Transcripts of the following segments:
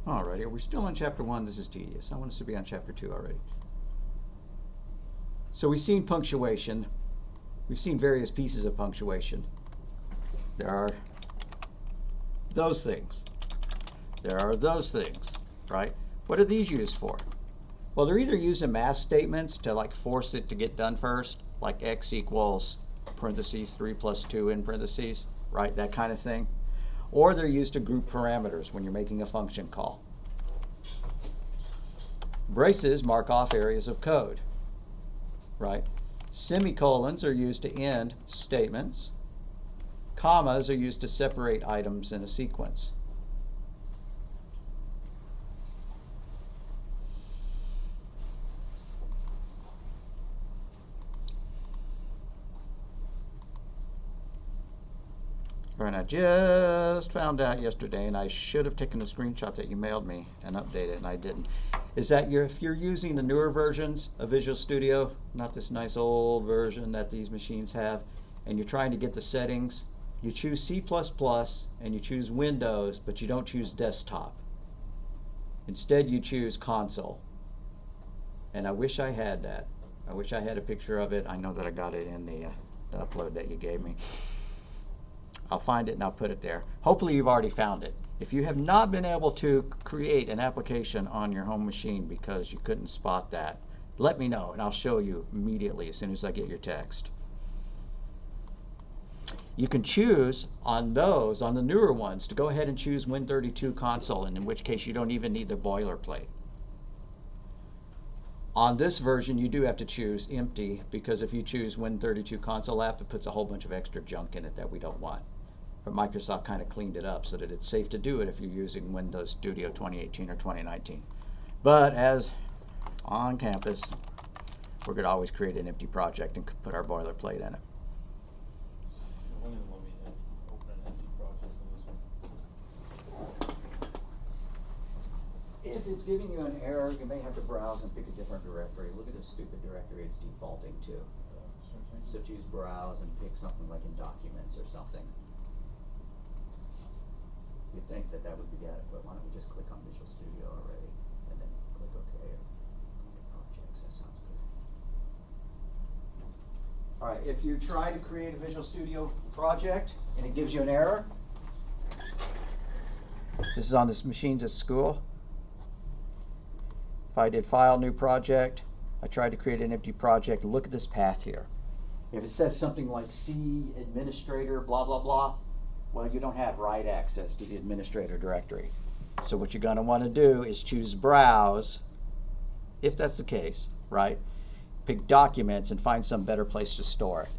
Alrighty, we're still on chapter 1. This is tedious. I want us to be on chapter 2 already. So we've seen punctuation. We've seen various pieces of punctuation. There are those things. There are those things, right? What are these used for? Well, they're either used in math statements to like force it to get done first, like x equals parentheses 3 plus 2 in parentheses, right? That kind of thing. Or they're used to group parameters when you're making a function call. Braces mark off areas of code, right? Semicolons are used to end statements. Commas are used to separate items in a sequence. And I just found out yesterday, and I should have taken a screenshot that you mailed me and updated, and I didn't, is that if you're using the newer versions of Visual Studio, not this nice old version that these machines have, and you're trying to get the settings, you choose C++ and you choose Windows, but you don't choose desktop. Instead, you choose console. And I wish I had that. I wish I had a picture of it. I know that I got it in the upload that you gave me. I'll find it and I'll put it there. Hopefully you've already found it. If you have not been able to create an application on your home machine because you couldn't spot that, let me know and I'll show you immediately as soon as I get your text. You can choose on those, on the newer ones, to go ahead and choose Win32 console, and in which case you don't even need the boilerplate. On this version, you do have to choose empty, because if you choose Win32 console app, it puts a whole bunch of extra junk in it that we don't want. But Microsoft kind of cleaned it up so that it's safe to do it if you're using Windows Studio 2018 or 2019. But as on campus, we're going to always create an empty project and put our boilerplate in it. If it's giving you an error, you may have to browse and pick a different directory. Look at this stupid directory it's defaulting to. So choose browse and pick something like in documents or something. You'd think that that would be adequate. Why don't we just click on Visual Studio already and then click OK or projects. That sounds good. All right, if you try to create a Visual Studio project and it gives you an error, this is on this machines at school. If I did File, New Project, I tried to create an empty project, look at this path here. If it says something like C administrator, blah, blah, blah, well, you don't have write access to the administrator directory. So what you're going to want to do is choose Browse, if that's the case, right? Pick Documents and find some better place to store it.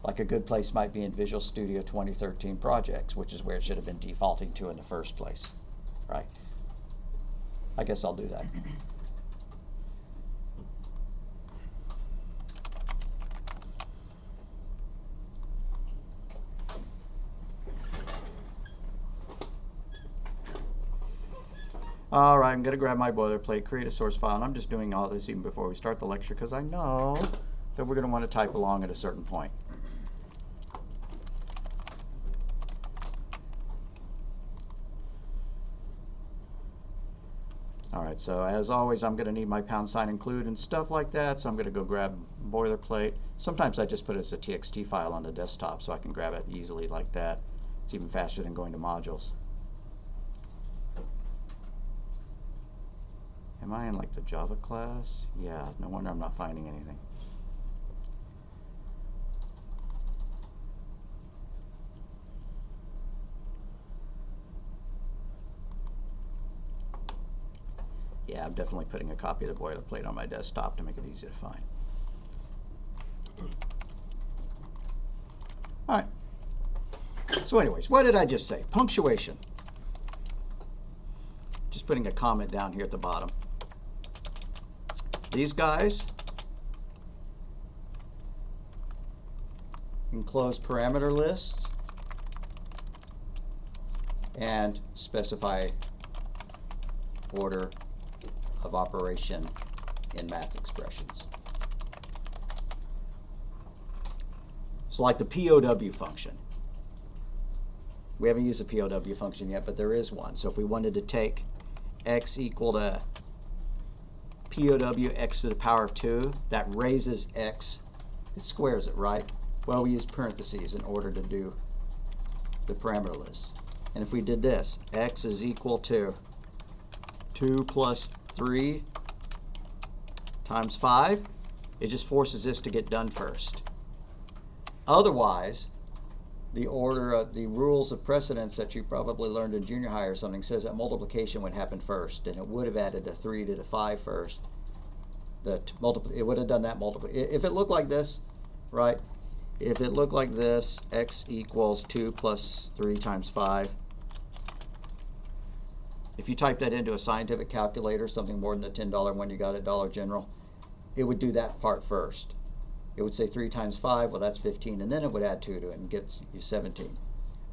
Like a good place might be in Visual Studio 2013 Projects, which is where it should have been defaulting to in the first place, right? I guess I'll do that. All right, I'm going to grab my boilerplate, create a source file, and I'm just doing all this even before we start the lecture because I know that we're going to want to type along at a certain point. All right, so as always, I'm going to need my # include and stuff like that, so I'm going to go grab boilerplate. Sometimes I just put it as a TXT file on the desktop so I can grab it easily like that. It's even faster than going to modules. Am I in like the Java class? Yeah, no wonder I'm not finding anything. Yeah, I'm definitely putting a copy of the boilerplate on my desktop to make it easy to find. All right. So anyways, what did I just say? Punctuation. Just putting a comment down here at the bottom. These guys enclose parameter lists and specify order of operation in math expressions. So like the POW function. We haven't used the POW function yet, but there is one. So if we wanted to take x equal to POW x to the power of 2, that raises x. It squares it, right? Well, we use parentheses in order to do the parameter list. And if we did this, x is equal to 2 plus 3 times 5, it just forces this to get done first. Otherwise, the order of the rules of precedence that you probably learned in junior high or something says that multiplication would happen first, and it would have added a 3 to the 5 first. It would have done that multiplication. If it looked like this, right? If it looked like this, x equals 2 plus 3 times 5. If you type that into a scientific calculator, something more than the $10 one you got at Dollar General, it would do that part first. It would say 3 times 5, well, that's 15, and then it would add 2 to it and get you 17.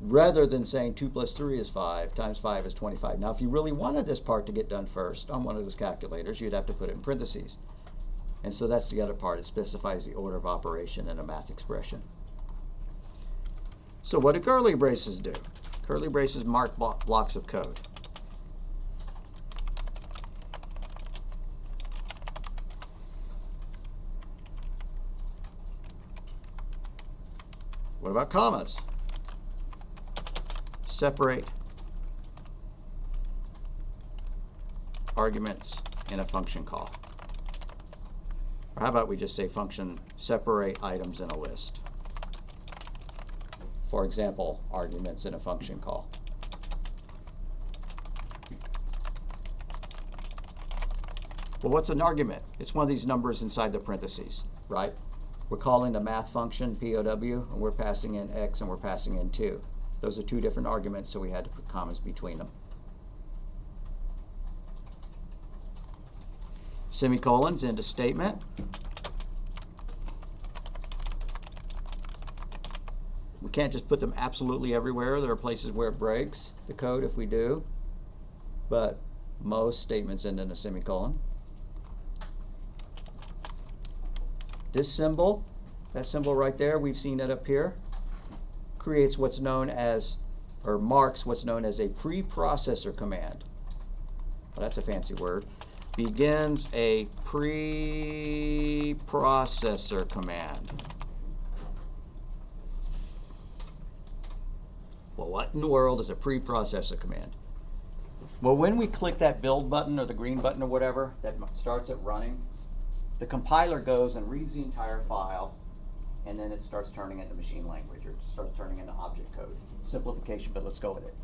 Rather than saying 2 plus 3 is 5, times 5 is 25. Now, if you really wanted this part to get done first on one of those calculators, you'd have to put it in parentheses. And so that's the other part. It specifies the order of operation in a math expression. So what do curly braces do? Curly braces mark blocks of code. What about commas? Separate arguments in a function call. Or how about we just say function separate items in a list? For example, arguments in a function call. Well, what's an argument? It's one of these numbers inside the parentheses, right? We're calling the math function POW, and we're passing in x and we're passing in 2. Those are two different arguments, so we had to put commas between them. Semicolons into statement. We can't just put them absolutely everywhere. There are places where it breaks the code if we do, but most statements end in a semicolon. This symbol, that symbol right there, we've seen it up here, creates what's known as, or marks what's known as a preprocessor command. Well, that's a fancy word. Begins a preprocessor command. Well, what in the world is a preprocessor command? Well, when we click that build button or the green button or whatever that starts it running, the compiler goes and reads the entire file, and then it starts turning into machine language, or it starts turning into object code. Simplification, but let's go with it.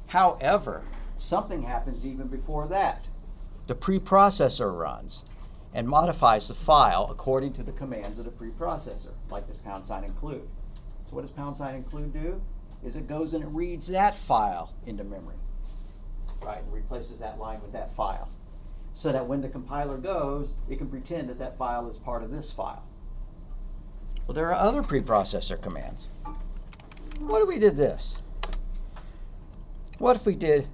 However, something happens even before that. The preprocessor runs and modifies the file according to the commands of the preprocessor, like this #include. So what does #include do? Is it goes and it reads that file into memory, right, and replaces that line with that file, so that when the compiler goes, it can pretend that that file is part of this file. Well, there are other preprocessor commands. What if we did this? What if we did,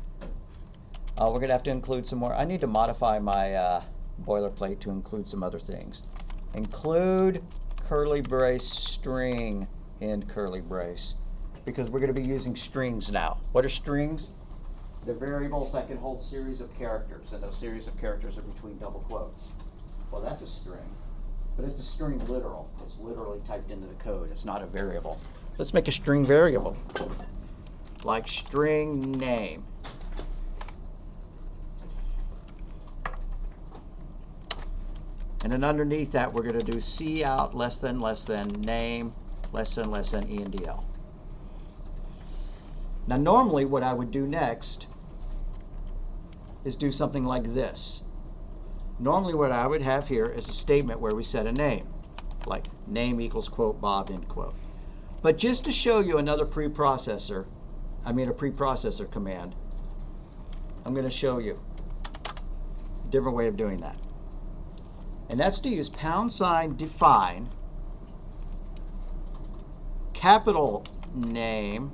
we're going to have to include some more. I need to modify my boilerplate to include some other things. Include curly brace string in curly brace, because we're going to be using strings now. What are strings? They're variables that can hold series of characters, and those series of characters are between double quotes. Well, that's a string, but it's a string literal. It's literally typed into the code. It's not a variable. Let's make a string variable, like string name. And then underneath that, we're going to do cout less than name less than endl. Now, normally what I would do next is do something like this. Normally what I would have here is a statement where we set a name, like name equals quote Bob end quote. But just to show you another preprocessor command, I'm going to show you a different way of doing that. And that's to use #define capital name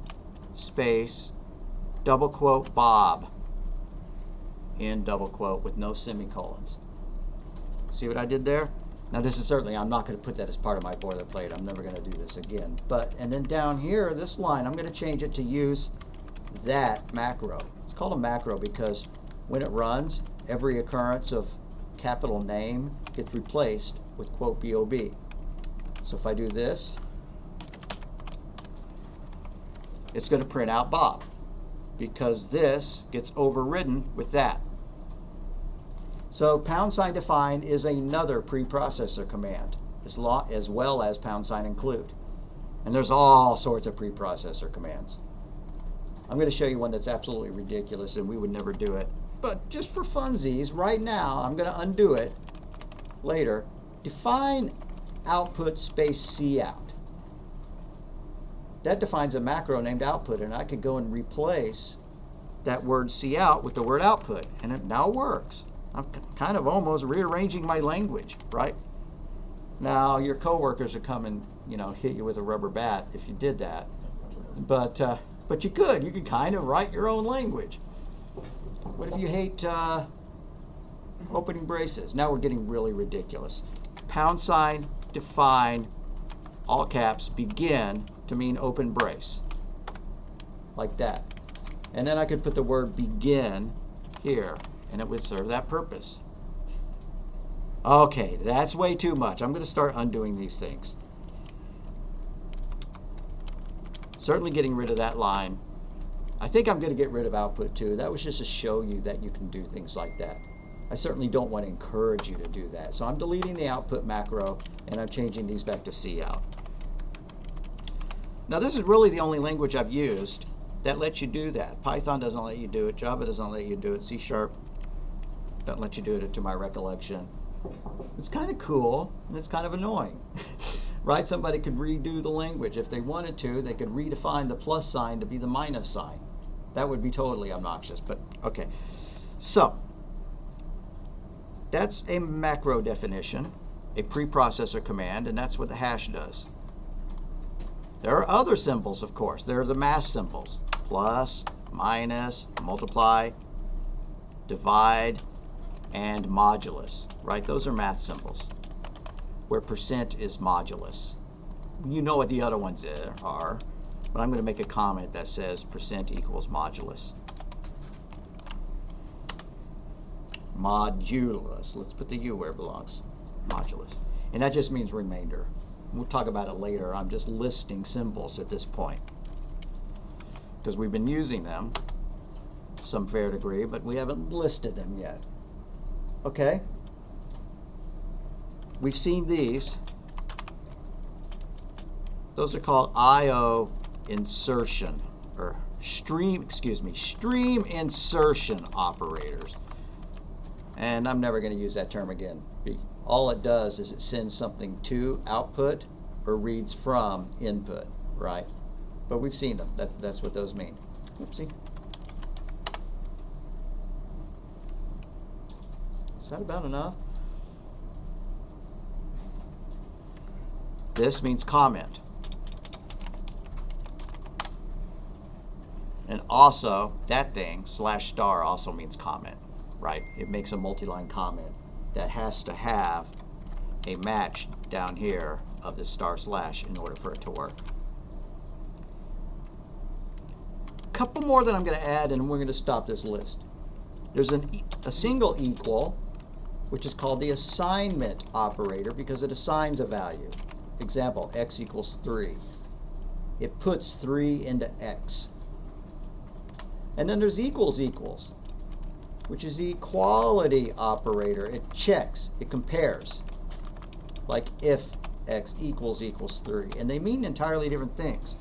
space double quote Bob in double quote with no semicolons. See what I did there? Now this is certainly, I'm not going to put that as part of my boilerplate. I'm never going to do this again. And then down here, this line, I'm going to change it to use that macro. It's called a macro because when it runs, every occurrence of capital name gets replaced with quote BOB. So if I do this, it's going to print out Bob, because this gets overridden with that. So #define is another preprocessor command, as well as #include. And there's all sorts of preprocessor commands. I'm going to show you one that's absolutely ridiculous and we would never do it. But just for funsies, right now, I'm going to undo it later. Define output space cout. That defines a macro named output, and I could go and replace that word cout with the word output, and it now works. I'm kind of almost rearranging my language, right? Now your coworkers are coming, hit you with a rubber bat if you did that. But you could kind of write your own language. What if you hate opening braces? Now we're getting really ridiculous. #define, all caps, begin to mean open brace, like that. And then I could put the word begin here, and it would serve that purpose. Okay, that's way too much. I'm going to start undoing these things. Certainly getting rid of that line. I think I'm going to get rid of output too. That was just to show you that you can do things like that. I certainly don't want to encourage you to do that. So I'm deleting the output macro, and I'm changing these back to cout. Now this is really the only language I've used that lets you do that. Python doesn't let you do it. Java doesn't let you do it. C# doesn't let you do it, to my recollection. It's kind of cool, and it's kind of annoying. Right? Somebody could redo the language. If they wanted to, they could redefine the plus sign to be the minus sign. That would be totally obnoxious, but okay. So, that's a macro definition, a preprocessor command, and that's what the hash does. There are other symbols, of course. There are the math symbols. Plus, minus, multiply, divide, and modulus, right? Those are math symbols, where percent is modulus. You know what the other ones are, but I'm going to make a comment that says percent equals modulus. Modulus. Let's put the U where it belongs. Modulus. And that just means remainder. We'll talk about it later. I'm just listing symbols at this point, because we've been using them to some fair degree, but we haven't listed them yet. Okay? We've seen these. Those are called I/O insertion, or stream insertion operators. And I'm never going to use that term again. All it does is it sends something to output or reads from input, right? But we've seen them. That's what those mean. Oopsie. Is that about enough? This means comment. And also, that thing, /* also means comment, right? It makes a multi-line comment that has to have a match down here of the */ in order for it to work. A couple more that I'm going to add, and we're going to stop this list. There's a single equal, which is called the assignment operator, because it assigns a value. Example, x equals 3. It puts 3 into x. And then there's equals, which is the equality operator. It checks, it compares. Like if x equals 3. And they mean entirely different things.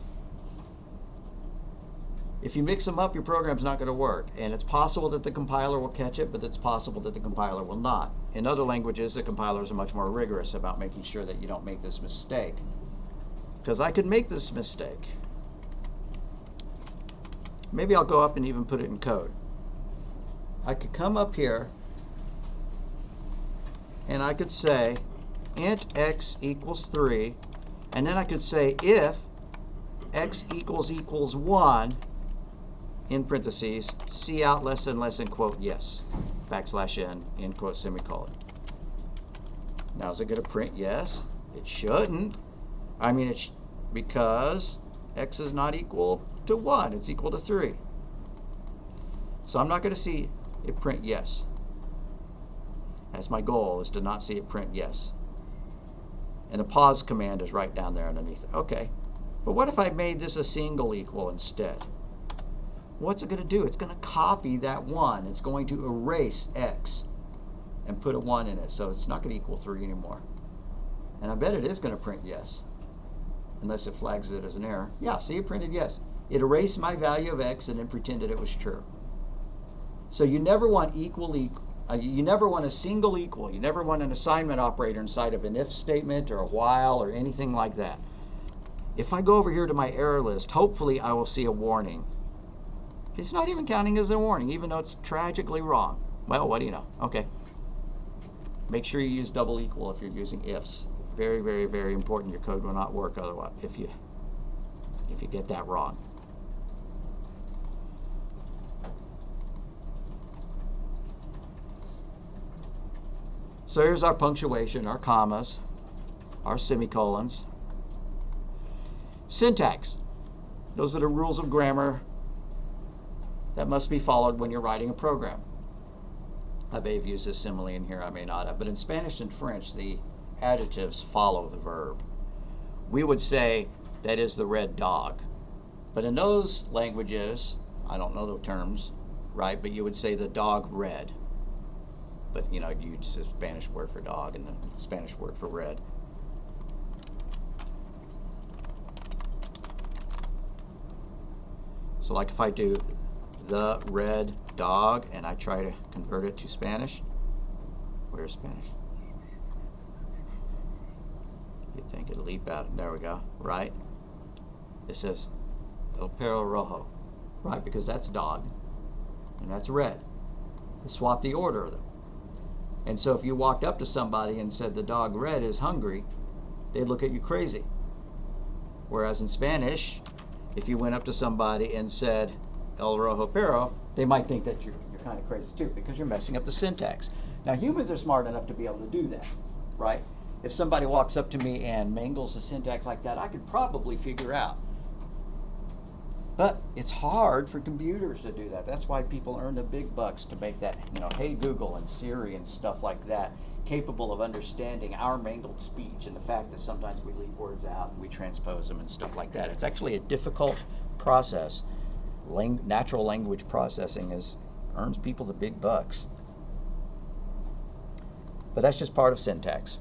If you mix them up, your program's not going to work. And it's possible that the compiler will catch it, but it's possible that the compiler will not. In other languages, the compilers are much more rigorous about making sure that you don't make this mistake. Because I could make this mistake. Maybe I'll go up and even put it in code. I could come up here and I could say int x equals 3, and then I could say if x equals 1, in parentheses, cout less than less than quote yes, \n, end quote, semicolon. Now is it going to print yes? It shouldn't. I mean, because x is not equal to 1, it's equal to 3. So I'm not going to see it print yes. That's my goal, is to not see it print yes. And the pause command is right down there underneath it. Okay, but what if I made this a single equal instead? What's it going to do? It's going to copy that 1. It's going to erase x and put a 1 in it, so it's not going to equal 3 anymore. And I bet it is going to print yes, unless it flags it as an error. Yeah, see, it printed yes. It erased my value of x and then pretended it was true. So you never want you never want a single equal. You never want an assignment operator inside of an if statement or a while or anything like that. If I go over here to my error list, hopefully I will see a warning. It's not even counting as a warning, even though it's tragically wrong. Well, what do you know? Okay. Make sure you use double equal if you're using ifs. Very, very, very important. Your code will not work otherwise if you get that wrong. So here's our punctuation, our commas, our semicolons. Syntax. Those are the rules of grammar that must be followed when you're writing a program. I may have used this simile in here, I may not have, but in Spanish and French, the adjectives follow the verb. We would say, that is the red dog. But in those languages, I don't know the terms, right, but you would say the dog red. But you know, you use the Spanish word for dog and the Spanish word for red. So like if I do the red dog and I try to convert it to Spanish, where's Spanish? You'd think it'd leap out. There we go, right? It says el perro rojo, right? Because that's dog and that's red. They swap the order of them. And so if you walked up to somebody and said the dog red is hungry, they'd look at you crazy. Whereas in Spanish, if you went up to somebody and said el rojo perro, they might think that you're kind of crazy too, because you're messing up the syntax. Now humans are smart enough to be able to do that, right? If somebody walks up to me and mangles the syntax like that, I could probably figure out. But it's hard for computers to do that. That's why people earn the big bucks to make that, you know, Hey Google and Siri and stuff like that, capable of understanding our mangled speech and the fact that sometimes we leave words out and we transpose them and stuff like that. It's actually a difficult process. Natural language processing earns people the big bucks. But that's just part of syntax.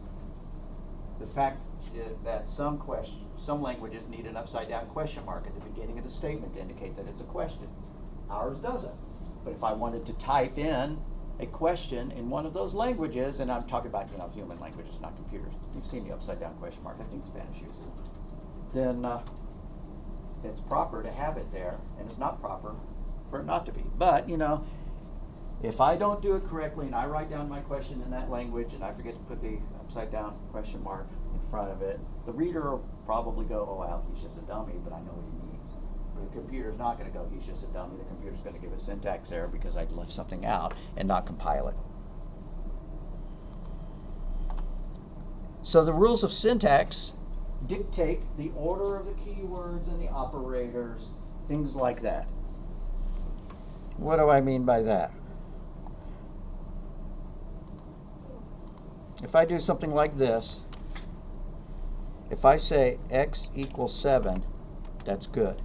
The fact that some languages need an upside-down question mark at the beginning of the statement to indicate that it's a question. Ours doesn't. But if I wanted to type in a question in one of those languages, and I'm talking about, you know, human languages, not computers. You've seen the upside-down question mark. I think Spanish uses it. Then it's proper to have it there, and it's not proper for it not to be. But, you know, if I don't do it correctly and I write down my question in that language and I forget to put the upside down question mark in front of it, the reader will probably go, oh, well, he's just a dummy, but I know what he means. But the computer's not going to go, he's just a dummy. The computer's going to give a syntax error because I left something out and not compile it. So the rules of syntax dictate the order of the keywords and the operators, things like that. What do I mean by that? If I do something like this, if I say x equals 7, that's good.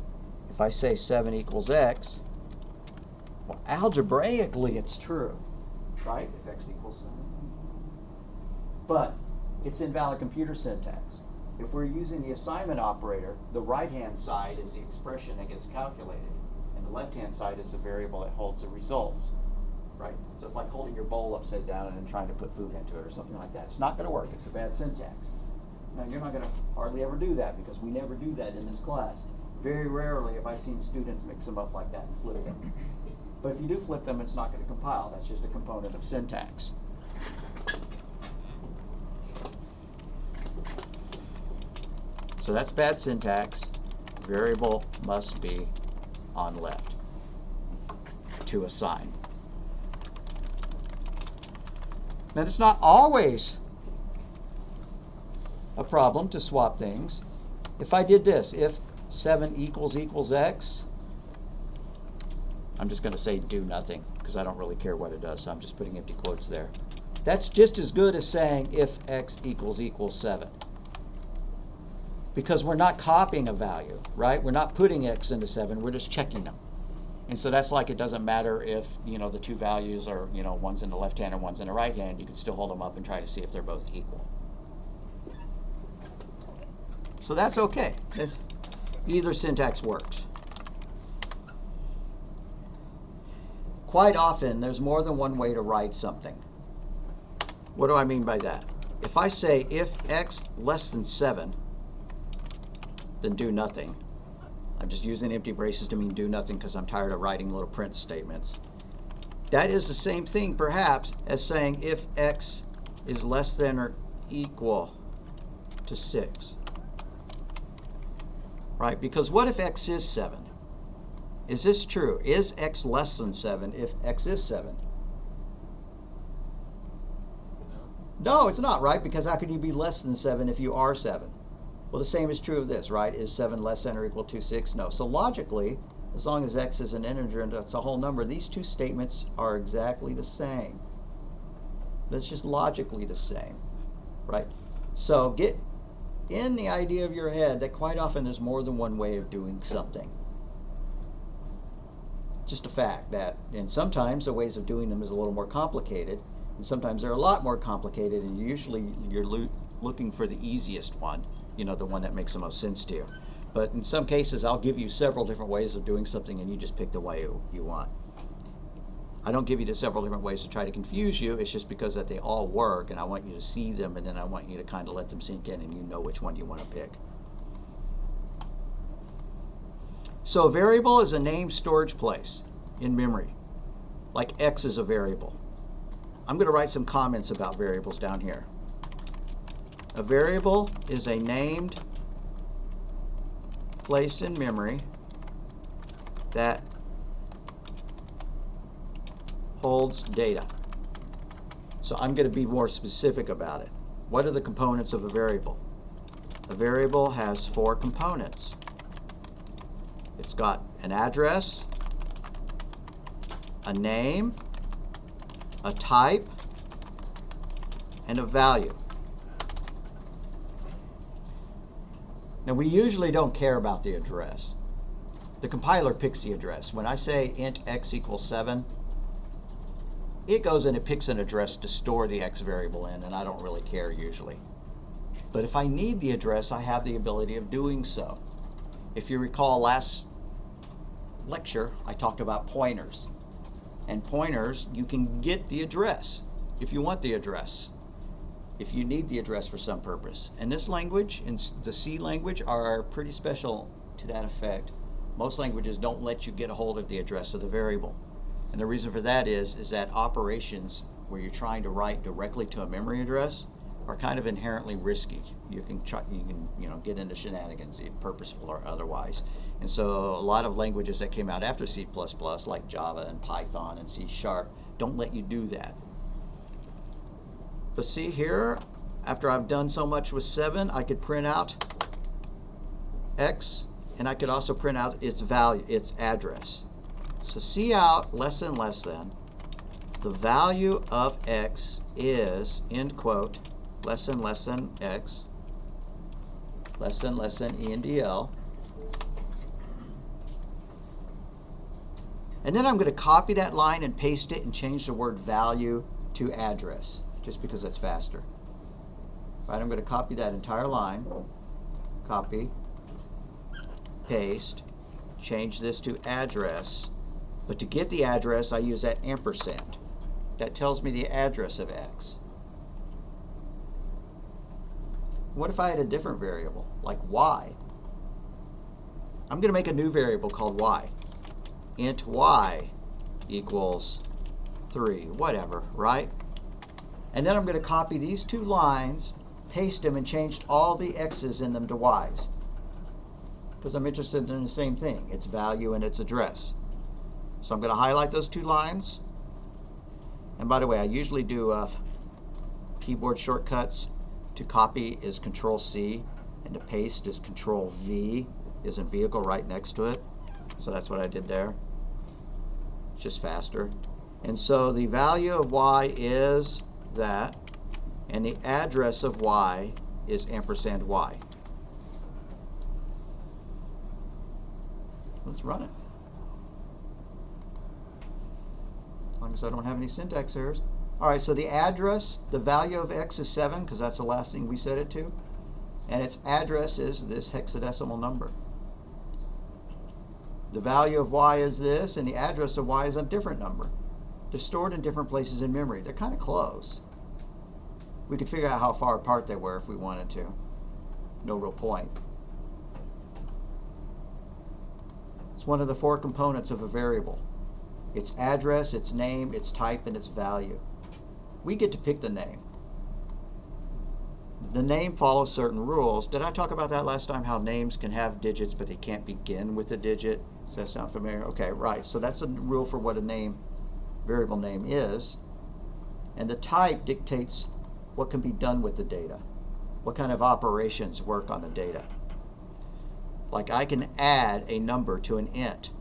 If I say 7 equals x, well, algebraically it's true, right? If x equals 7. But it's invalid computer syntax. If we're using the assignment operator, the right-hand side is the expression that gets calculated, and the left-hand side is the variable that holds the results. Right? So it's like holding your bowl upside down and then trying to put food into it or something like that. It's not going to work. It's a bad syntax. Now, you're not going to hardly ever do that because we never do that in this class. Very rarely have I seen students mix them up like that and flip them. But if you do flip them, it's not going to compile. That's just a component of syntax. So that's bad syntax. Variable must be on left to assign. Now, it's not always a problem to swap things. If I did this, if 7 equals x, I'm just going to say do nothing. because I don't really care what it does, so I'm just putting empty quotes there. That's just as good as saying if x equals 7. Because we're not copying a value, right? We're not putting x into 7, we're just checking them. And so that's like it doesn't matter if, the two values are, one's in the left hand and one's in the right hand, you can still hold them up and try to see if they're both equal. So that's okay. Either syntax works. Quite often, there's more than one way to write something. What do I mean by that? If I say if x less than 7, then do nothing. I'm just using empty braces to mean do nothing because I'm tired of writing little print statements. That is the same thing, perhaps, as saying if x is less than or equal to 6. Right? Because what if x is 7? Is this true? Is x less than 7 if x is 7? No, it's not, right? Because how can you be less than 7 if you are 7? Well, the same is true of this, right? Is 7 less than or equal to 6? No. So logically, as long as x is an integer and it's a whole number, these two statements are exactly the same. That's just logically the same, right? So get in the idea of your head that quite often there's more than one way of doing something. Just a fact that, and sometimes the ways of doing them is a little more complicated, and sometimes they're a lot more complicated, and usually you're looking for the easiest one, the one that makes the most sense to you. But in some cases, I'll give you several different ways of doing something, and you just pick the way you want. I don't give you the several different ways to try to confuse you. It's just because that they all work, and I want you to see them, and then I want you to kind of let them sink in, and you know which one you want to pick. So a variable is a named storage place in memory, like x is a variable. I'm going to write some comments about variables down here. A variable is a named place in memory that holds data. So I'm going to be more specific about it. What are the components of a variable? A variable has 4 components. It's got an address, a name, a type, and a value. Now we usually don't care about the address. The compiler picks the address. When I say int x equals 7, it goes and it picks an address to store the x variable in, and I don't really care usually. But if I need the address, I have the ability of doing so. If you recall last lecture, I talked about pointers. And pointers, you can get the address if you want the address, if you need the address for some purpose. And this language, and the C language, are pretty special to that effect. Most languages don't let you get a hold of the address of the variable. And the reason for that is that operations where you're trying to write directly to a memory address are kind of inherently risky. You can get into shenanigans, purposeful or otherwise. And so a lot of languages that came out after C++, like Java and Python and C#, don't let you do that. But see here, after I've done so much with 7, I could print out x, and I could also print out its value, its address. So cout less than the value of x is, end quote, less than x, less than ENDL. And then I'm going to copy that line and paste it and change the word value to address, just because that's faster. Right, I'm going to copy that entire line, copy, paste, change this to address. But to get the address, I use that ampersand. That tells me the address of x. What if I had a different variable, like y? I'm going to make a new variable called y. Int y equals 3, whatever, right? And then I'm going to copy these 2 lines, paste them, and change all the x's in them to y's. Because I'm interested in the same thing, its value and its address. So I'm going to highlight those 2 lines. And by the way, I usually do keyboard shortcuts. To copy is Control-C, and to paste is Control-V, is a vehicle right next to it. So that's what I did there. It's just faster. And so the value of y is that, and the address of y is ampersand y. Let's run it. As long as I don't have any syntax errors. All right, so the address, the value of x is 7, because that's the last thing we set it to. And its address is this hexadecimal number. The value of y is this, and the address of y is a different number. They're stored in different places in memory. They're kind of close. We could figure out how far apart they were if we wanted to. No real point. It's one of the 4 components of a variable. Its address, its name, its type, and its value. We get to pick the name. The name follows certain rules. Did I talk about that last time, how names can have digits but they can't begin with a digit? Does that sound familiar? Okay, right. So that's a rule for what a name, variable name is. And the type dictates what can be done with the data. What kind of operations work on the data. Like I can add a number to an int,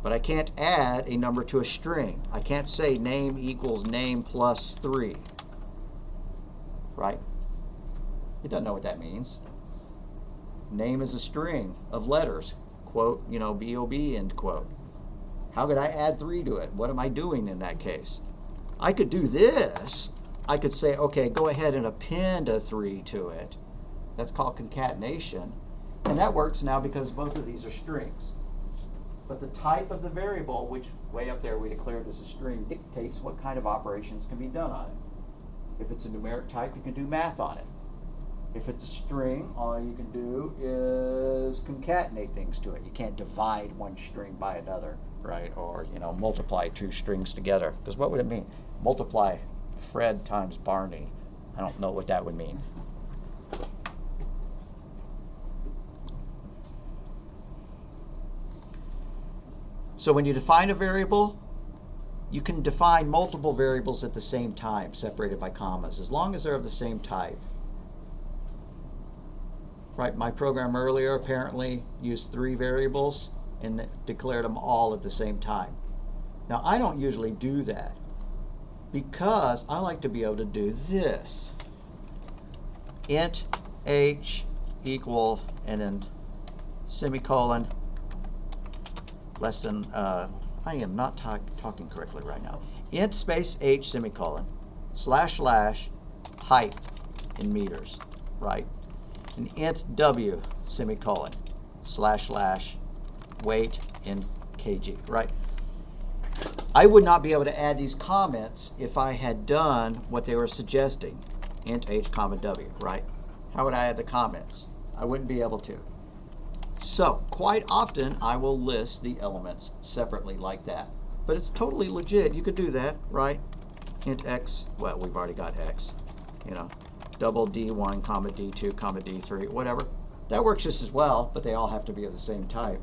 but I can't add a number to a string. I can't say name equals name plus 3. Right? It doesn't know what that means. Name is a string of letters. Quote, you know, BOB, end quote. How could I add 3 to it? What am I doing in that case? I could do this. I could say, okay, go ahead and append a 3 to it. That's called concatenation. And that works now because both of these are strings. But the type of the variable, which way up there we declared as a string, dictates what kind of operations can be done on it. If it's a numeric type, you can do math on it. If it's a string, all you can do is concatenate things to it. You can't divide one string by another, right? Or, you know, multiply 2 strings together. Because what would it mean? Multiply Fred times Barney. I don't know what that would mean. So when you define a variable, you can define multiple variables at the same time, separated by commas, as long as they're of the same type. Right, my program earlier apparently used 3 variables and declared them all at the same time. Now I don't usually do that because I like to be able to do this. Int h equal and then semicolon less than, I am not talking correctly right now. Int space h semicolon slash slash height in meters, right? And int w semicolon slash slash weight in kg, right? I would not be able to add these comments if I had done what they were suggesting, int h comma w, right? How would I add the comments? I wouldn't be able to. So quite often I will list the elements separately like that. But it's totally legit. You could do that, right? Int x, well, we've already got x, you know. Double D1, comma D2, comma D3, whatever. That works just as well, but they all have to be of the same type.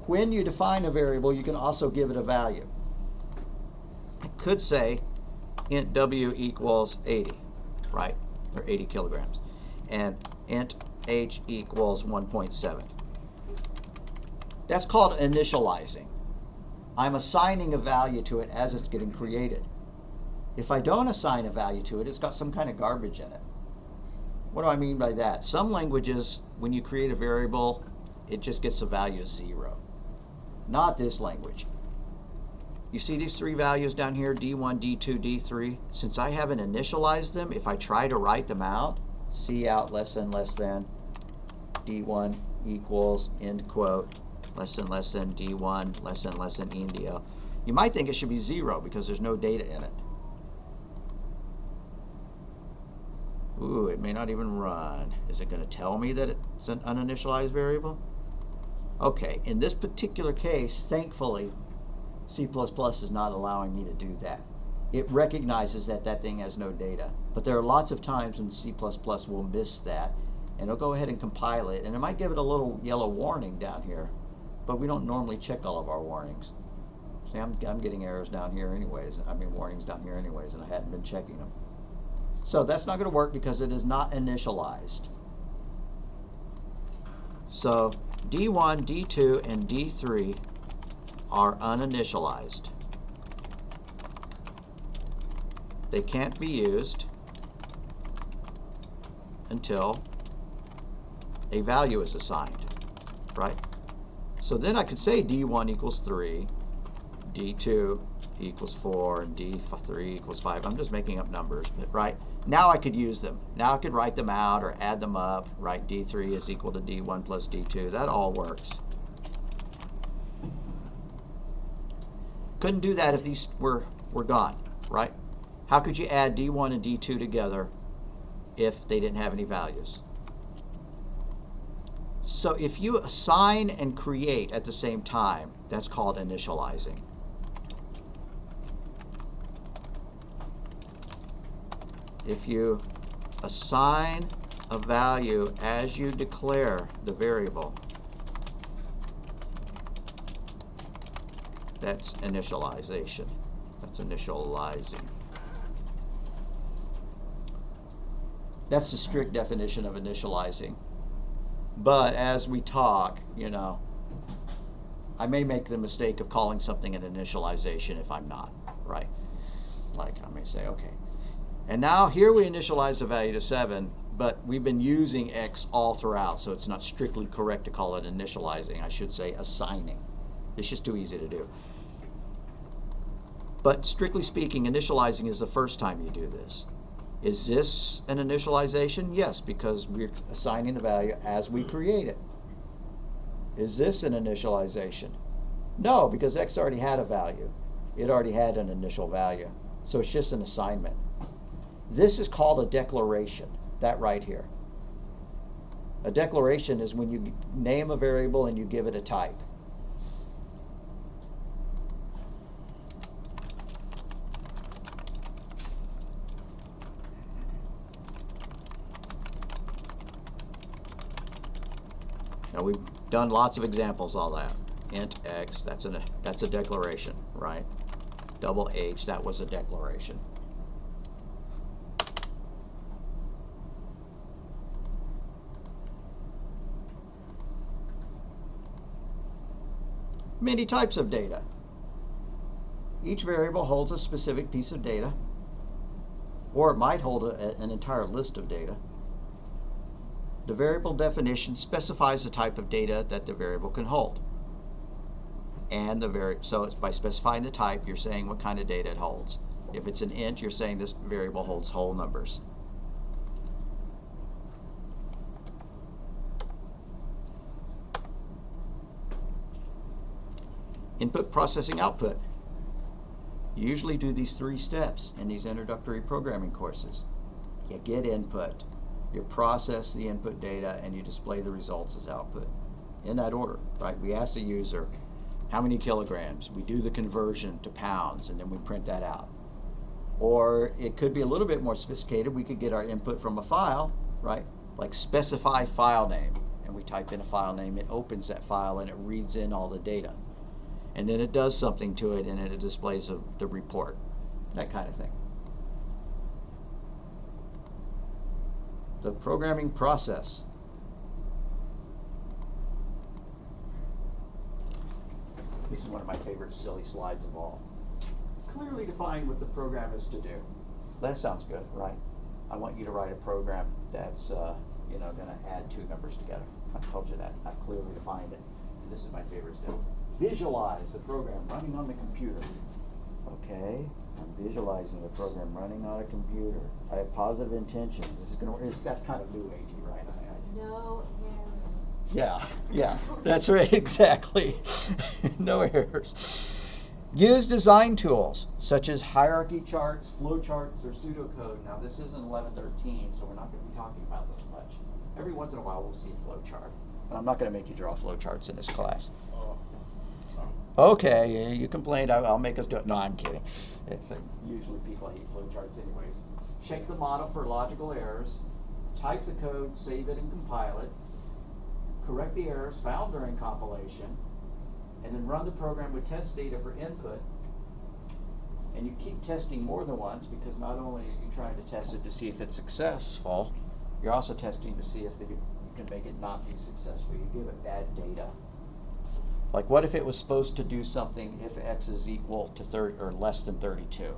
When you define a variable, you can also give it a value. I could say int w equals 80, right? Or 80 kilograms. And int h equals 1.7. That's called initializing. I'm assigning a value to it as it's getting created. If I don't assign a value to it, it's got some kind of garbage in it. What do I mean by that? Some languages, when you create a variable, it just gets the value 0. Not this language. You see these 3 values down here, D1, D2, D3? Since I haven't initialized them, if I try to write them out, cout less than D1 equals, end quote, less than D1, less than India, you might think it should be 0 because there's no data in it. Ooh, it may not even run. Is it going to tell me that it's an uninitialized variable? Okay, in this particular case, thankfully, C++ is not allowing me to do that. It recognizes that that thing has no data. But there are lots of times when C++ will miss that, and it'll go ahead and compile it, and it might give it a little yellow warning down here, but we don't normally check all of our warnings. See, I'm getting errors down here anyways, warnings down here anyways, and I hadn't been checking them. So that's not going to work because it is not initialized. So D1, D2, and D3 are uninitialized. they can't be used until a value is assigned, right? So then I could say D1 equals 3, D2 equals 4, and D3 equals 5. I'm just making up numbers, but right? Now I could use them. Now I could write them out or add them up, right? D3 is equal to D1 plus D2. That all works. Couldn't do that if these were gone, right? How could you add D1 and D2 together if they didn't have any values? So if you assign and create at the same time, that's called initializing. If you assign a value as you declare the variable, that's initialization. That's initializing. That's the strict definition of initializing. But as we talk, you know, I may make the mistake of calling something an initialization if I'm not, right? Like I may say, okay. And now here we initialize the value to 7, but we've been using x all throughout, so it's not strictly correct to call it initializing. I should say assigning. It's just too easy to do. But strictly speaking, initializing is the first time you do this. Is this an initialization? Yes, because we're assigning the value as we create it. Is this an initialization? No, because x already had a value. It already had an initial value. So it's just an assignment. This is called a declaration, that right here. A declaration is when you name a variable and you give it a type. Now we've done lots of examples of all that. Int x, that's a declaration, right? Double H, that was a declaration. Many types of data. Each variable holds a specific piece of data, or it might hold an entire list of data. The variable definition specifies the type of data that the variable can hold. And so it's by specifying the type, you're saying what kind of data it holds. If it's an int, you're saying this variable holds whole numbers. Input, processing, output. You usually do these 3 steps in these introductory programming courses. You get input, you process the input data, and you display the results as output. In that order, right? We ask the user how many kilograms. We do the conversion to pounds, and then we print that out. Or it could be a little bit more sophisticated. We could get our input from a file, right? Like specify file name. And we type in a file name, it opens that file, and it reads in all the data. And then it does something to it, and it displays the report, that kind of thing. The programming process. This is one of my favorite silly slides of all. Clearly define what the program is to do. That sounds good, right? I want you to write a program that's going to add 2 numbers together. I told you that. I've clearly defined it. This is my favorite step. Visualize the program running on the computer. Okay, I'm visualizing the program running on a computer. I have positive intentions. This is going to work. That's kind of new agey, right? No errors. Yeah, that's right, exactly. No errors. Use design tools such as hierarchy charts, flow charts, or pseudocode. Now this isn't 1113, so we're not going to be talking about those much. Every once in a while we'll see a flow chart, but I'm not going to make you draw flow charts in this class. Okay, you complained, I'll make us do it. No, I'm kidding. Usually people hate flowcharts anyways. Check the model for logical errors. Type the code, save it, and compile it. Correct the errors found during compilation. And then run the program with test data for input. And you keep testing more than once, because not only are you trying to test it to see if it's successful, you're also testing to see if you can make it not be successful. You give it bad data. Like, what if it was supposed to do something if x is equal to 30 or less than 32?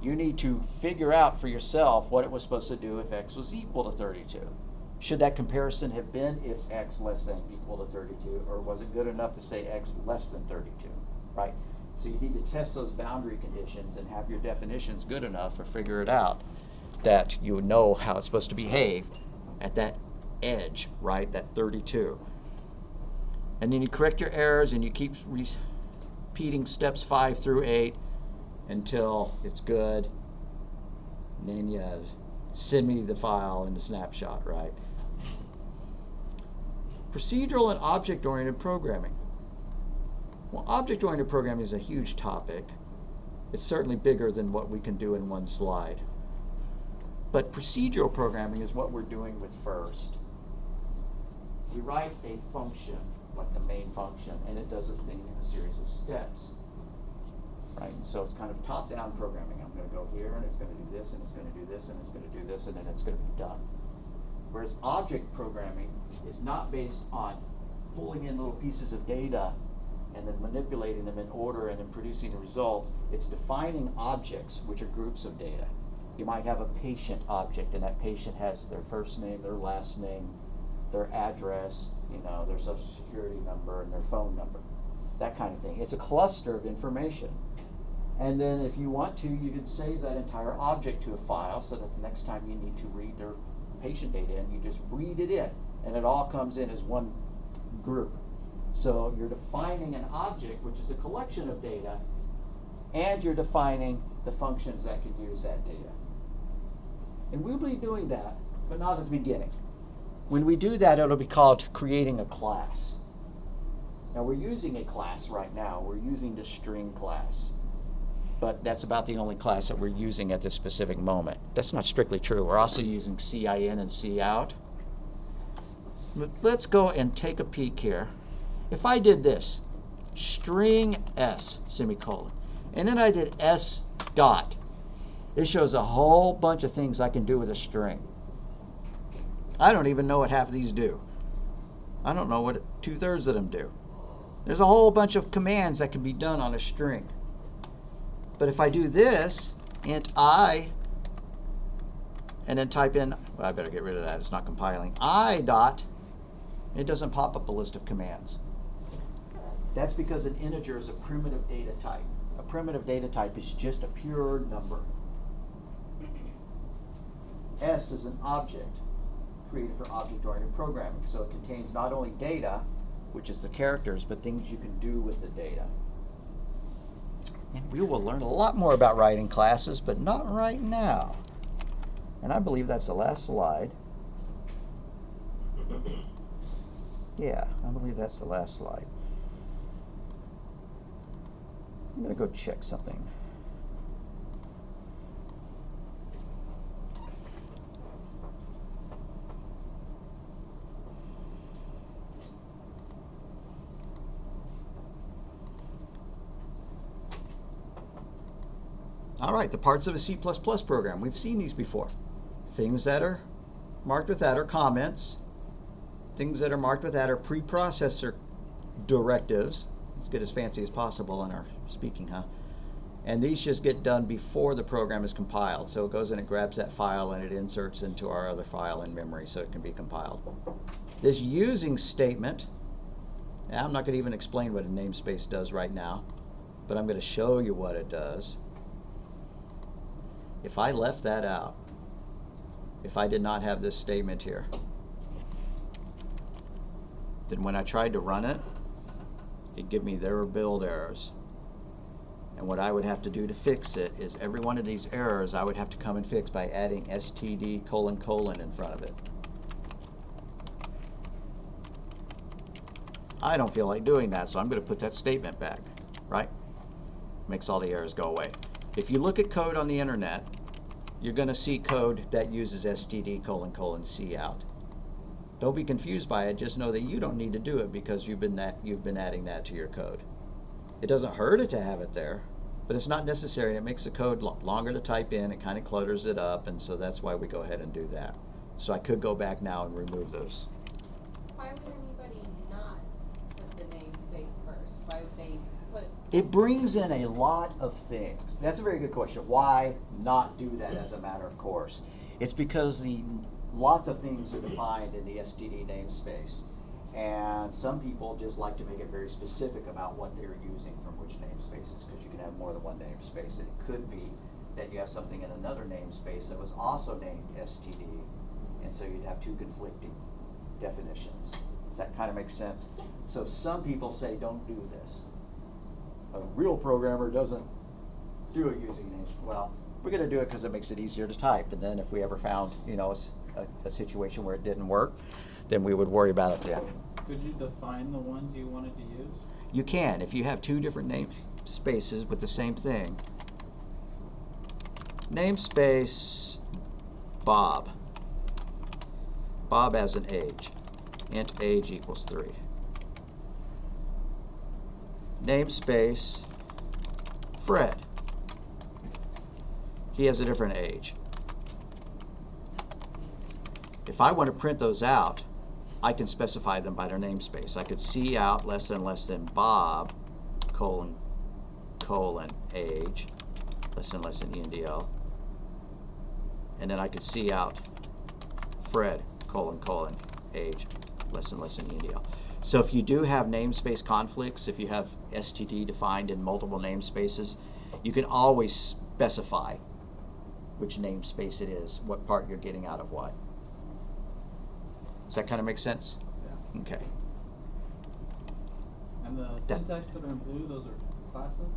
you need to figure out for yourself what it was supposed to do if x was equal to 32. Should that comparison have been if x less than equal to 32, or was it good enough to say x less than 32, right? So you need to test those boundary conditions and have your definitions good enough or figure it out that you know how it's supposed to behave at that edge, right, that 32. And then you correct your errors and you keep repeating steps 5 through 8 until it's good. And then you send me the file in the snapshot, right? Procedural and object-oriented programming. Well, object-oriented programming is a huge topic. It's certainly bigger than what we can do in one slide. But procedural programming is what we're doing with first. We write a function, like the main function, and it does a thing in a series of steps. Right? And so it's kind of top-down programming. I'm going to go here, and it's going to do this, and it's going to do this, and it's going to do this, and then it's going to be done. Whereas object programming is not based on pulling in little pieces of data and then manipulating them in order and then producing a result. It's defining objects, which are groups of data. You might have a patient object, and that patient has their first name, their last name, their address, their social security number, and their phone number. That kind of thing. It's a cluster of information. And then if you want to, you can save that entire object to a file so that the next time you need to read their patient data in, you just read it in, and it all comes in as one group. So you're defining an object, which is a collection of data, and you're defining the functions that can use that data. And we'll be doing that, but not at the beginning. When we do that, it'll be called creating a class. Now we're using a class right now. We're using the string class. But that's about the only class that we're using at this specific moment. That's not strictly true. We're also using CIN and COUT. But let's go and take a peek here. If I did this, string S, semicolon, and then I did S dot, it shows a whole bunch of things I can do with a string. I don't even know what half of these do. I don't know what 2/3 of them do. There's a whole bunch of commands that can be done on a string. But if I do this, int I, and then type in, well, I better get rid of that, it's not compiling, I dot, it doesn't pop up a list of commands. That's because an integer is a primitive data type. A primitive data type is just a pure number. S is an object created for object-oriented programming. So it contains not only data, which is the characters, but things you can do with the data. And we will learn a lot more about writing classes, but not right now. And I believe that's the last slide. Yeah, I believe that's the last slide. I'm going to go check something. All right, the parts of a C++ program. We've seen these before. Things that are marked with that are comments. Things that are marked with that are preprocessor directives. Let's get as fancy as possible in our speaking, huh? And these just get done before the program is compiled. So it goes in and grabs that file and it inserts into our other file in memory so it can be compiled. This using statement, now I'm not going to even explain what a namespace does right now, but I'm going to show you what it does. If I left that out, if I did not have this statement here, then when I tried to run it, it'd give me there were build errors. And what I would have to do to fix it is every one of these errors I would have to come and fix by adding std : in front of it. I don't feel like doing that, so I'm going to put that statement back, right? Makes all the errors go away. If you look at code on the internet, you're going to see code that uses std : cout. Don't be confused by it. Just know that you don't need to do it because you've been adding that to your code. It doesn't hurt it to have it there, but it's not necessary. It makes the code longer to type in. It kind of clutters it up, and so that's why we go ahead and do that. So I could go back now and remove those. Why would anybody not put the namespace first? Why would they put... It brings in a lot of things. That's a very good question. Why not do that as a matter of course? It's because lots of things are defined in the STD namespace. And some people just like to make it very specific about what they're using from which namespaces, because you can have more than one namespace. And it could be that you have something in another namespace that was also named STD, and so you'd have two conflicting definitions. Does that kind of make sense? So some people say don't do this. A real programmer doesn't do it using names. Well, we're going to do it because it makes it easier to type, and then if we ever found, you know, a situation where it didn't work, then we would worry about it then. Could you define the ones you wanted to use? You can. If you have two different namespaces with the same thing. Namespace Bob. Bob has an age. Int age equals 3. Namespace Fred. He has a different age. If I want to print those out, I can specify them by their namespace. I could cout less than Bob, colon, age, less than ENDL. And then I could cout Fred, colon, age, less than ENDL. So if you do have namespace conflicts, if you have STD defined in multiple namespaces, you can always specify which namespace it is, what part you're getting out of what. Does that kind of make sense? Yeah. Okay. And the syntax that are in blue, those are classes?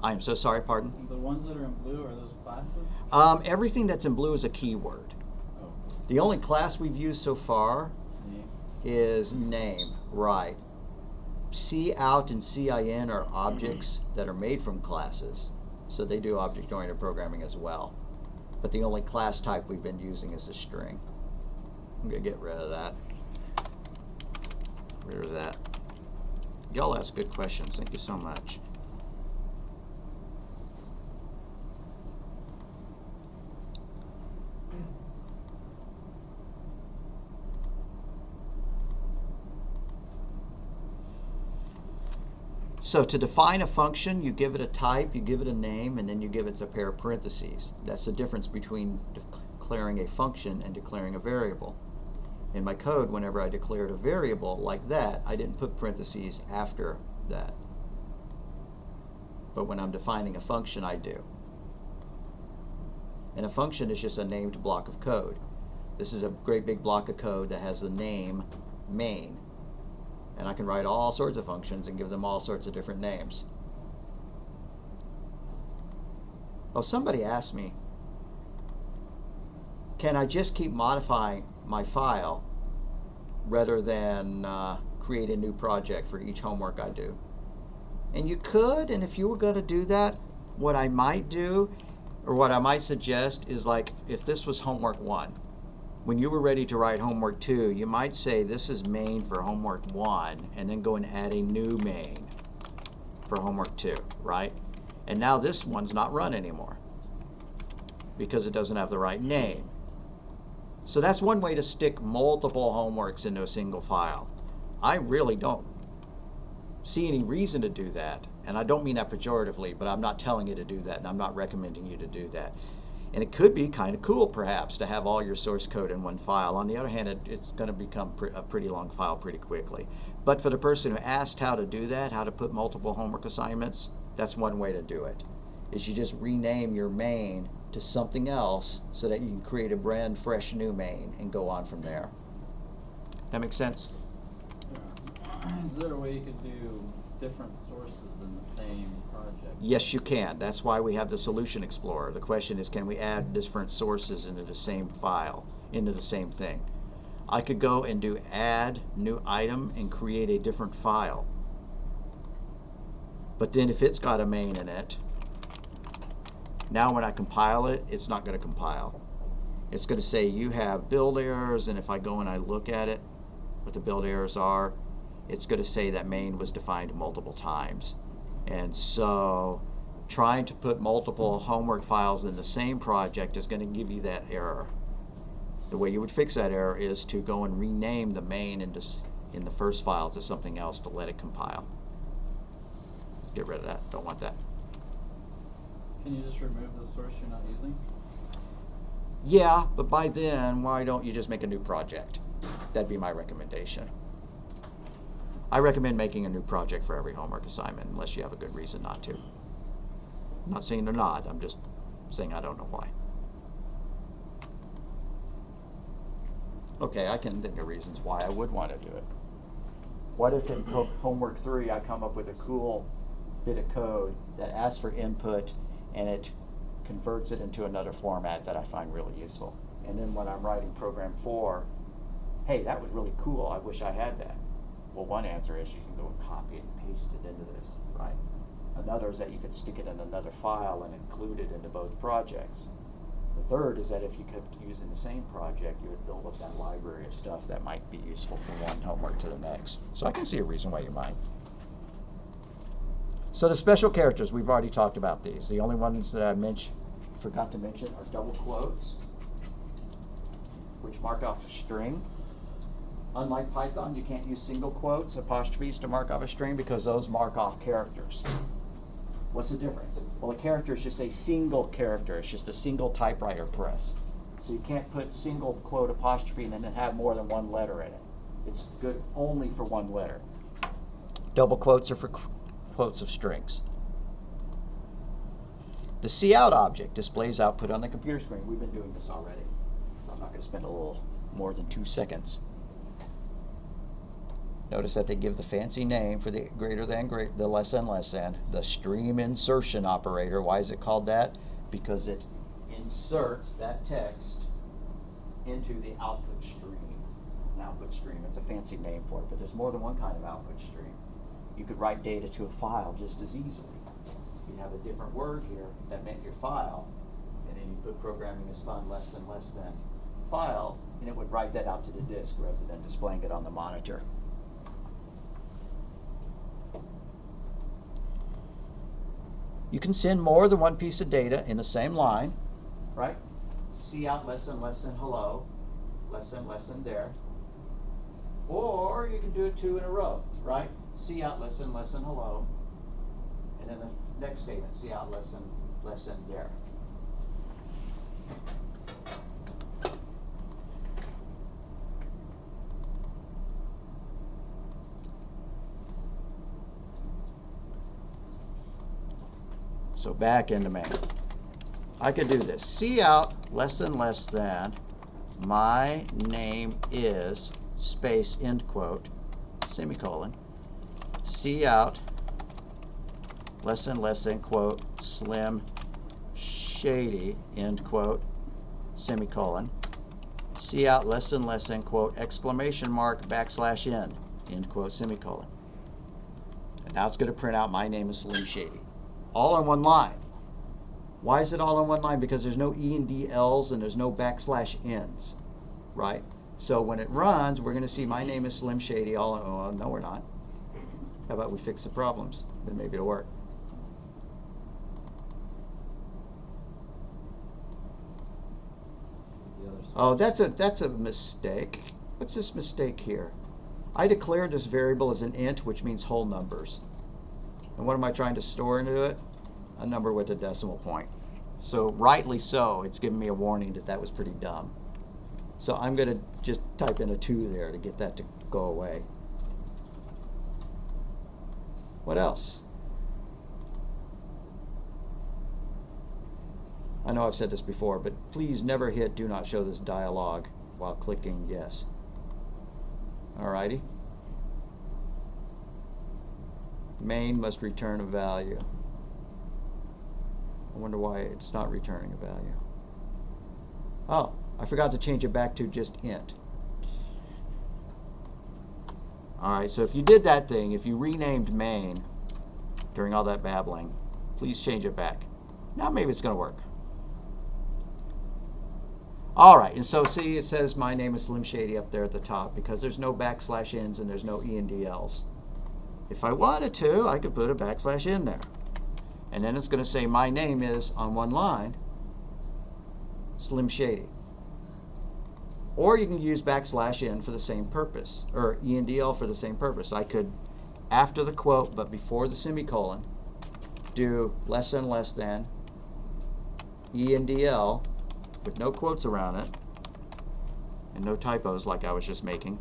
I'm so sorry, pardon? The ones that are in blue, are those classes? Everything that's in blue is a keyword. Oh. The only class we've used so far is name, right. Cout and CIN are objects that are made from classes, so they do object-oriented programming as well. But the only class type we've been using is a string. I'm going to get rid of that. Rid of that. Y'all ask good questions. Thank you so much. So to define a function, you give it a type, you give it a name, and then you give it a pair of parentheses. That's the difference between declaring a function and declaring a variable. In my code, whenever I declared a variable like that, I didn't put parentheses after that. But when I'm defining a function, I do. And a function is just a named block of code. This is a great big block of code that has the name main. And I can write all sorts of functions and give them all sorts of different names. Oh, somebody asked me, can I just keep modifying my file rather than create a new project for each homework I do? And you could, and if you were going to do that, what I might do, or what I might suggest is, like, if this was homework 1, when you were ready to write homework 2, you might say this is main for homework 1, and then go and add a new main for homework 2, right? And now this one's not run anymore because it doesn't have the right name. So that's one way to stick multiple homeworks into a single file. I really don't see any reason to do that, and I don't mean that pejoratively, but I'm not telling you to do that, and I'm not recommending you to do that. And it could be kind of cool, perhaps, to have all your source code in one file. On the other hand, it's going to become a pretty long file pretty quickly. But for the person who asked how to do that, how to put multiple homework assignments, that's one way to do it, is you just rename your main to something else so that you can create a brand fresh new main and go on from there. That makes sense? Is there a way you could do different sources in the same project? Yes, you can. That's why we have the Solution Explorer. The question is, can we add different sources into the same file, into the same thing? I could go and do add new item and create a different file. But then if it's got a main in it, now when I compile it, it's not going to compile. It's going to say you have build errors, and if I go and I look at it, what the build errors are, it's going to say that main was defined multiple times. And so trying to put multiple homework files in the same project is going to give you that error. The way you would fix that error is to go and rename the main in the first file to something else to let it compile. Let's get rid of that. Don't want that. Can you just remove the source you're not using? Yeah, but by then, why don't you just make a new project? That'd be my recommendation. I recommend making a new project for every homework assignment, unless you have a good reason not to. I'm not saying they're not, I'm just saying I don't know why. Okay, I can think of reasons why I would want to do it. What if in homework 3 I come up with a cool bit of code that asks for input and it converts it into another format that I find really useful. And then when I'm writing program 4, hey, that was really cool, I wish I had that. Well, one answer is you can go and copy it and paste it into this, right? Another is that you could stick it in another file and include it into both projects. The third is that if you kept using the same project, you would build up that library of stuff that might be useful from one homework to the next. So I can see a reason why you might. So the special characters, we've already talked about these. The only ones that I forgot to mention are double quotes, which mark off a string. Unlike Python, you can't use single quotes, apostrophes to mark off a string because those mark off characters. What's the difference? Well, a character is just a single character. It's just a single typewriter press. So you can't put single quote apostrophe and then have more than one letter in it. It's good only for one letter. Double quotes are for quotes of strings. The cout object displays output on the computer screen. We've been doing this already, so I'm not going to spend a little more than 2 seconds. Notice that they give the fancy name for the greater than, the less than, the stream insertion operator. Why is it called that? Because it inserts that text into the output stream. An output stream, it's a fancy name for it, but there's more than one kind of output stream. You could write data to a file just as easily. You'd have a different word here that meant your file, and then you put programming is fun, less than file, and it would write that out to the disk rather than displaying it on the monitor. You can send more than one piece of data in the same line, right? Cout less than hello, less than there. Or you can do it 2 in a row, right? Cout less than hello, and then the next statement, cout less than there. So back into main. I could do this. Cout less than my name is space end quote semicolon. Cout less than quote Slim Shady end quote semicolon. Cout less than quote exclamation mark \n end quote semicolon. And now it's going to print out my name is Slim Shady. All in one line. Why is it all in one line? Because there's no E and D L's and there's no \n's, right? So when it runs, we're going to see my name is Slim Shady. Oh, no, we're not. How about we fix the problems? Then maybe it'll work. Oh, that's a mistake. What's this mistake here? I declared this variable as an int, which means whole numbers. And what am I trying to store into it? A number with a decimal point. So rightly so, it's giving me a warning that that was pretty dumb. So I'm going to just type in a 2 there to get that to go away. What else? I know I've said this before, but please never hit do not show this dialog while clicking yes. Alrighty. Main must return a value. I wonder why it's not returning a value. Oh, I forgot to change it back to just int. Alright, so if you did that thing, if you renamed main during all that babbling, please change it back. Now maybe it's going to work. Alright, and so see it says my name is Slim Shady up there at the top because there's no \n's and there's no E and D L's. If I wanted to, I could put a \n there. And then it's going to say my name is, on one line, Slim Shady. Or you can use \n for the same purpose, or E and D L for the same purpose. I could, after the quote but before the semicolon, do less than ENDL with no quotes around it and no typos like I was just making.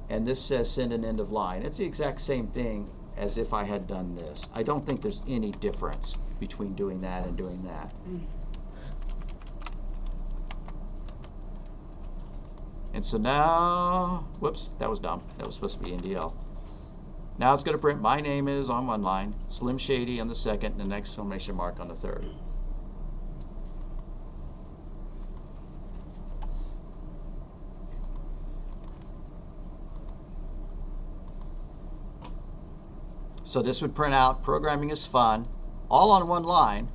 And this says send an end of line. It's the exact same thing as if I had done this. I don't think there's any difference between doing that and doing that. And so now, whoops, that was dumb. That was supposed to be NDL. Now it's going to print my name is on one line, Slim Shady on the second, and an exclamation mark on the third. So this would print out programming is fun, all on one line,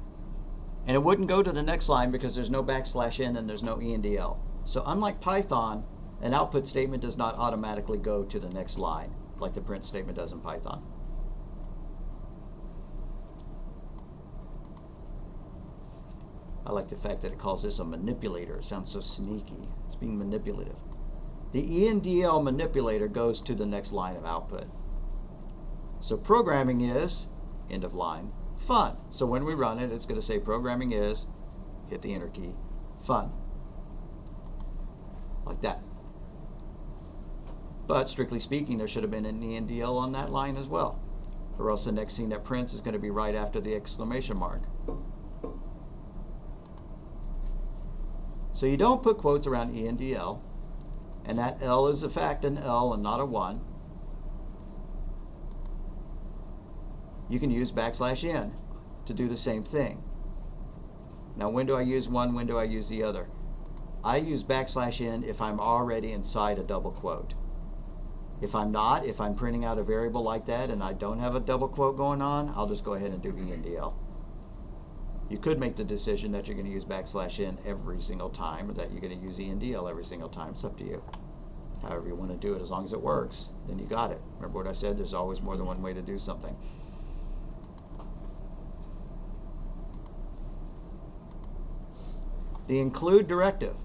and it wouldn't go to the next line because there's no \n and there's no ENDL. So unlike Python, an output statement does not automatically go to the next line like the print statement does in Python. I like the fact that it calls this a manipulator. It sounds so sneaky. It's being manipulative. The ENDL manipulator goes to the next line of output. So programming is, end of line, fun. So when we run it, it's going to say programming is, hit the enter key, fun. Like that. But strictly speaking, there should have been an ENDL on that line as well. Or else the next thing that prints is going to be right after the exclamation mark. So you don't put quotes around ENDL, and that L is in fact an L and not a 1. You can use \n to do the same thing. Now when do I use one, when do I use the other? I use \n if I'm already inside a double quote. If I'm not, if I'm printing out a variable like that and I don't have a double quote going on, I'll just go ahead and do ENDL. You could make the decision that you're going to use \n every single time, or that you're going to use ENDL every single time. It's up to you. However you want to do it, as long as it works, then you got it. Remember what I said? There's always more than one way to do something. The include directive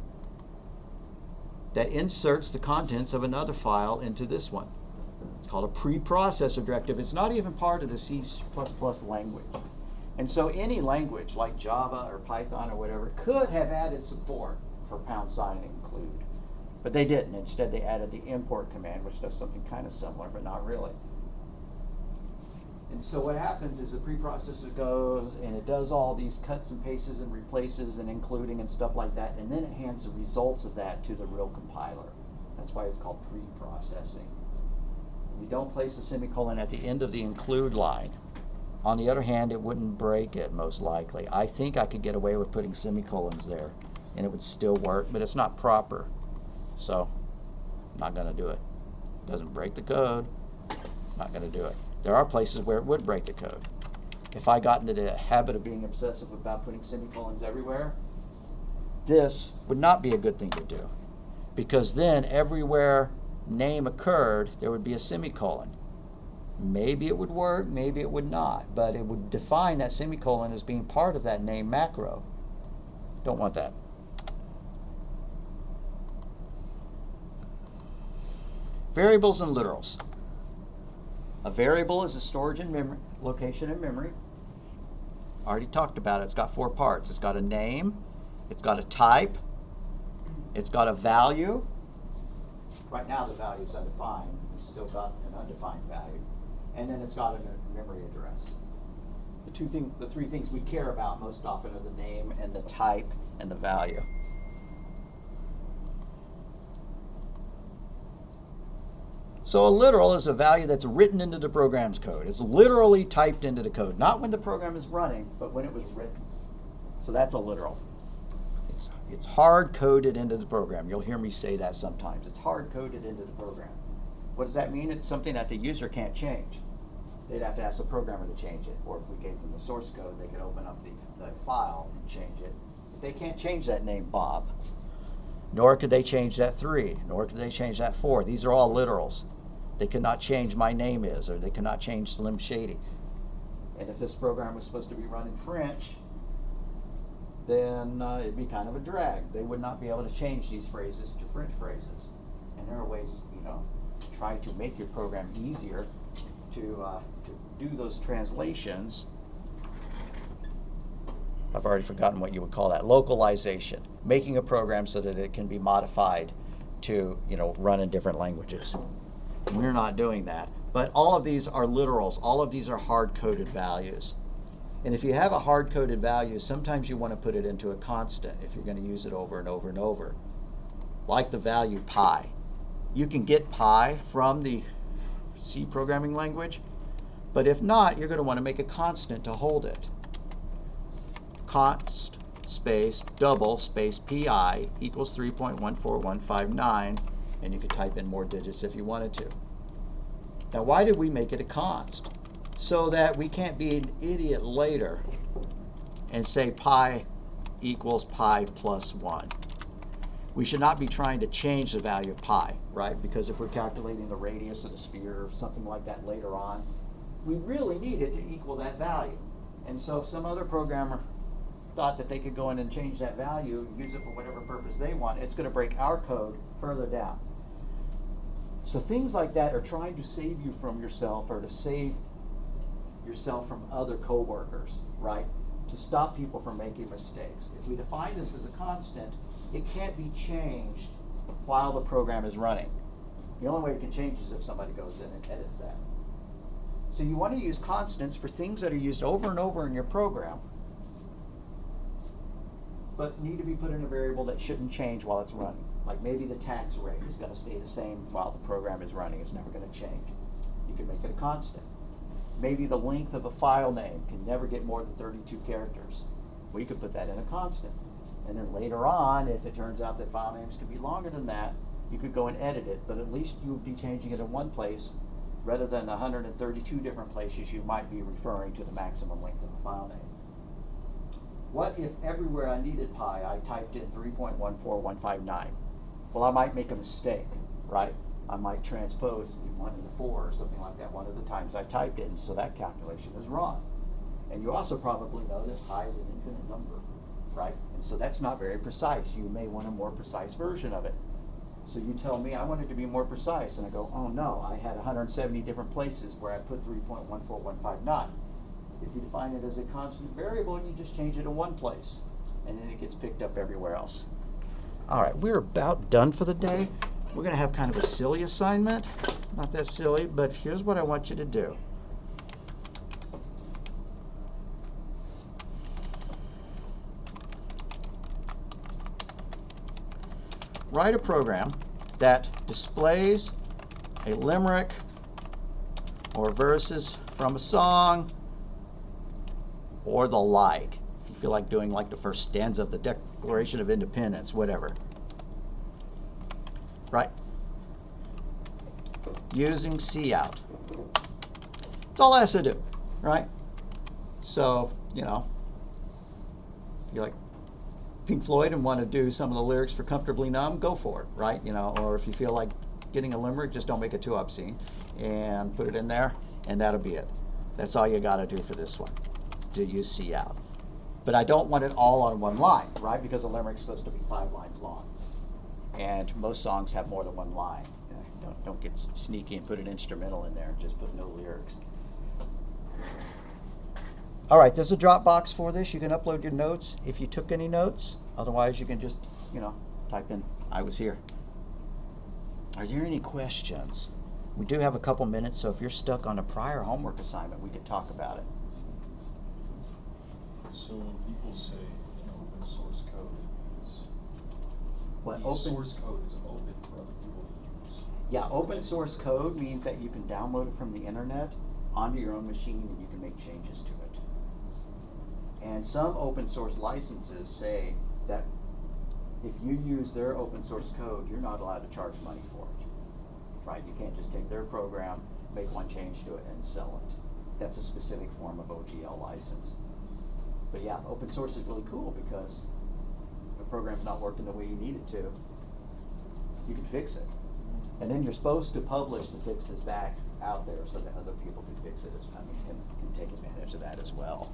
that inserts the contents of another file into this one. It's called a preprocessor directive. It's not even part of the C++ language. And so any language like Java or Python or whatever could have added support for # include. But they didn't. Instead, they added the import command, which does something kind of similar, but not really. And so what happens is the preprocessor goes and it does all these cuts and pastes and replaces and including and stuff like that, and then it hands the results of that to the real compiler. That's why it's called preprocessing. You don't place a semicolon at the end of the include line. On the other hand, it wouldn't break it, most likely. I think I could get away with putting semicolons there, and it would still work, but it's not proper. So, I'm not going to do it. It doesn't break the code. I'm not going to do it. There are places where it would break the code. If I got into the habit of being obsessive about putting semicolons everywhere, this would not be a good thing to do. Because then everywhere name occurred, there would be a semicolon. Maybe it would work, maybe it would not, but it would define that semicolon as being part of that name macro. Don't want that. Variables and literals. A variable is a storage in memory, location in memory. Already talked about it. It's got 4 parts. It's got a name, it's got a type, it's got a value. Right now the value is undefined. We've still got an undefined value. And then it's got a memory address. The 3 things we care about most often are the name and the type and the value. So a literal is a value that's written into the program's code. It's literally typed into the code. Not when the program is running, but when it was written. So that's a literal. It's hard-coded into the program. You'll hear me say that sometimes. It's hard-coded into the program. What does that mean? It's something that the user can't change. They'd have to ask the programmer to change it. Or if we gave them the source code, they could open up the file and change it. But they can't change that name Bob. Nor could they change that 3. Nor could they change that 4. These are all literals. They cannot change my name is, or they cannot change Slim Shady. And if this program was supposed to be run in French, then it'd be kind of a drag. They would not be able to change these phrases to French phrases. And there are ways, to try to make your program easier to do those translations I've already forgotten what you would call that, localization, making a program so that it can be modified to, run in different languages. We're not doing that. But all of these are literals. All of these are hard-coded values. And if you have a hard-coded value, sometimes you want to put it into a constant if you're going to use it over and over and over. Like the value pi. You can get pi from the C programming language, but if not, you're going to want to make a constant to hold it. Const space double space pi equals 3.14159, and you could type in more digits if you wanted to. Now, why did we make it a const? So that we can't be an idiot later and say pi equals pi plus 1. We should not be trying to change the value of pi, right? Because if we're calculating the radius of the sphere or something like that later on, we really need it to equal that value. And so if some other programmer thought that they could go in and change that value and use it for whatever purpose they want, it's going to break our code further down. So things like that are trying to save you from yourself, or to save yourself from other coworkers, right? To stop people from making mistakes. If we define this as a constant, it can't be changed while the program is running. The only way it can change is if somebody goes in and edits that. So you want to use constants for things that are used over and over in your program, but need to be put in a variable that shouldn't change while it's running. Like maybe the tax rate is going to stay the same while the program is running. It's never going to change. You can make it a constant. Maybe the length of a file name can never get more than 32 characters. We could put that in a constant. And then later on, if it turns out that file names could be longer than that, you could go and edit it, but at least you would be changing it in one place rather than the 132 different places you might be referring to the maximum length of a file name. What if everywhere I needed pi, I typed in 3.14159? Well, I might make a mistake, right? I might transpose 1 into 4 or something like that one of the times I typed it, and so that calculation is wrong. And you also probably know that pi is an infinite number, right? And so that's not very precise. You may want a more precise version of it. So you tell me I want it to be more precise, and I go, oh no, I had 170 different places where I put 3.14159. If you define it as a constant variable, you just change it in one place, and then it gets picked up everywhere else. All right, we're about done for the day. We're going to have kind of a silly assignment. Not that silly, but here's what I want you to do. Write a program that displays a limerick or verses from a song or the like. If you feel like doing like the first stanza of the Declaration of Independence, whatever. Right? Using cout. That's all it has to do, right? So, if you like Pink Floyd and want to do some of the lyrics for Comfortably Numb, go for it, right? Or if you feel like getting a limerick, just don't make it too obscene and put it in there, and that'll be it. That's all you got to do for this one, to use cout. But I don't want it all on one line, right? Because a limerick's supposed to be 5 lines long. And most songs have more than one line. Don't get sneaky and put an instrumental in there and just put no lyrics. All right, there's a Dropbox for this. You can upload your notes if you took any notes. Otherwise, you can just, type in, I was here. Are there any questions? We do have a couple minutes, so if you're stuck on a prior homework assignment, we could talk about it. So when people say open source code, source code is open for other people to use. Yeah, open source code means that you can download it from the internet onto your own machine and you can make changes to it. And some open source licenses say that if you use their open source code, you're not allowed to charge money for it. Right? You can't just take their program, make one change to it, and sell it. That's a specific form of OGL license. But yeah, open source is really cool because if a program's not working the way you need it to, you can fix it. And then you're supposed to publish the fixes back out there so that other people can fix it, can take advantage of that as well.